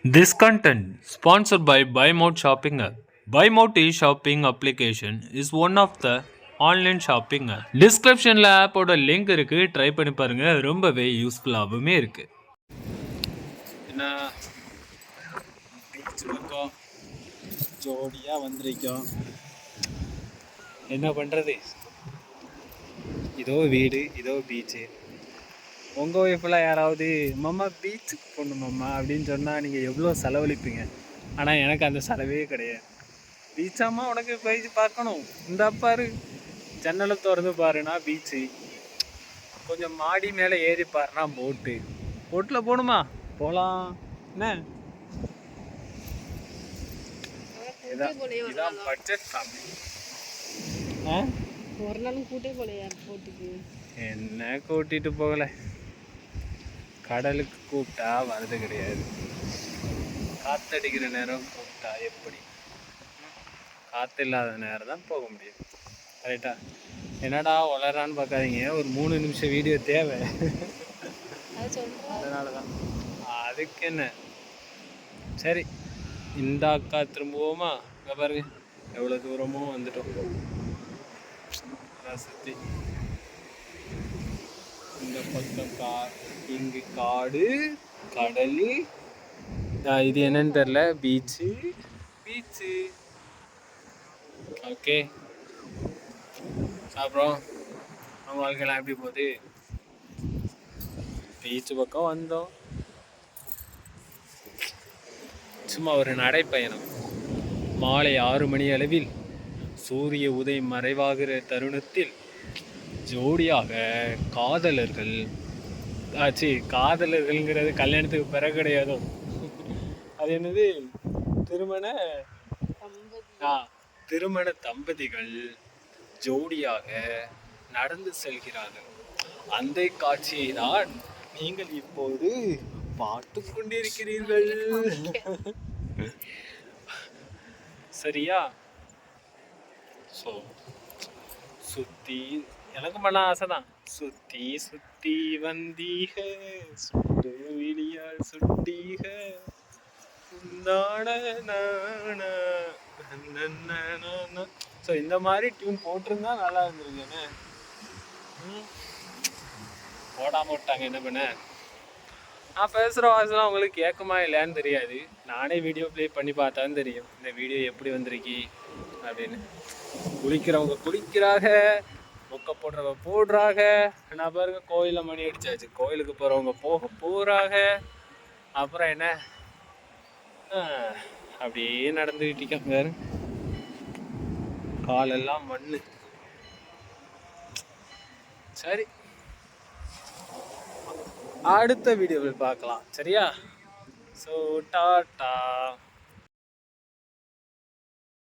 This content sponsored by BuyMode Shopping App. BuyMode e-shopping application is one of the online shopping app. டிஸ்கிரிப்ஷனில் ஆப்போட link இருக்குது, try பண்ணி பாருங்கள். ரொம்பவே யூஸ்ஃபுல்லாகவுமே இருக்குது. என்ன பீச் பக்கம் ஜோடியாக வந்திருக்கோம். என்ன பண்ணுறது, இதோ வீடு இதோ பீச்சு. உங்கள் ஒய்ஃபெல்லாம் யாராவது மம்மா பீச்சுக்கு போகணுமாம்மா அப்படின்னு சொன்னால் நீங்கள் எவ்வளோ செலவழிப்பீங்க. ஆனால் எனக்கு அந்த செலவே கிடையாது. பீச்சாம்மா உனக்கு போய் பார்க்கணும், இந்த பாரு ஜன்னலை திறந்து பாருன்னா பீச்சு, கொஞ்சம் மாடி மேலே ஏறி பாருன்னா போட்டில் போகணுமா போகலாம். என்ன இதான் பட்ஜெட் ஃபேமிலி. ஒரு நாளும் கூட்டே போலையா போட்டுக்கு? என்ன கூட்டிட்டு போகலை, கடலுக்கு கூப்பிட்டா வரது கிடையாது. காத்தடிக்கிற நேரம் கூப்பிட்டா எப்படி? காற்று இல்லாத நேரம் தான் போக முடியும். ரைட்டா? என்னடா வளரான்னு பார்க்காதீங்க, ஒரு 3 நிமிஷம் வீடியோ தேவை. அதனால தான். அதுக்கு என்ன, சரி இந்த அக்கா திரும்புவோமா? இங்கே பாருங்க எவ்வளோ தூரமும் வந்துட்டோம். சுற்றி இந்த பக்கம் இங்கு காடு கடல், இது என்னன்னு தெரில, பீச்சு. ஓகே, அப்புறம் நம்ம வாழ்க்கையெல்லாம் எப்படி போகுது? பீச்சு பக்கம் வந்தோம், சும்மா ஒரு நடைப்பயணம். மாலை 6 மணி அளவில் சூரிய உதயம் மறைவாகிற தருணத்தில் ஜோடியாக காதலர்கள்ங்கிறது கல்யாணத்துக்கு பிறகு கிடையாதோ, அது என்னது, திருமண தம்பதிகள் ஜோடியாக நடந்து செல்கிறார்கள். அந்த காட்சியை தான் நீங்கள் இப்போது பார்த்து கொண்டிருக்கிறீர்கள். சரியா? ஸோ சுத்தி எனக்கு பண்ண ஆசை தான். சுத்தி சுத்தி வந்தீக சுட்டு விழியால் சுட்டீக. ஸோ இந்த மாதிரி டியூன் போட்டிருந்தா நல்லா இருந்திருக்குன்னு போடாம விட்டாங்க. என்ன பண்ண, நான் பேசுகிற வாய்ஸ்லாம் உங்களுக்கு கேட்குமா இல்லையான்னு தெரியாது. நானே வீடியோ ப்ளே பண்ணி பார்த்தான்னு தெரியும் இந்த வீடியோ எப்படி வந்திருக்கி அப்படின்னு. குளிக்கிறவங்க குளிக்கிறாங்க, மொக்க போடுறவங்க போடுறாங்க. நான் பாருங்க கோயிலில் மணி அடிச்சாச்சு, கோயிலுக்கு போகிறவங்க போகிறாங்க. அப்புறம் என்ன, அப்படியே நடந்துக்கிட்டு இருக்காங்க. காலெல்லாம் மண்ணு. சரி, அடுத்த வீடியோவில் பார்க்கலாம். சரியா? So tata.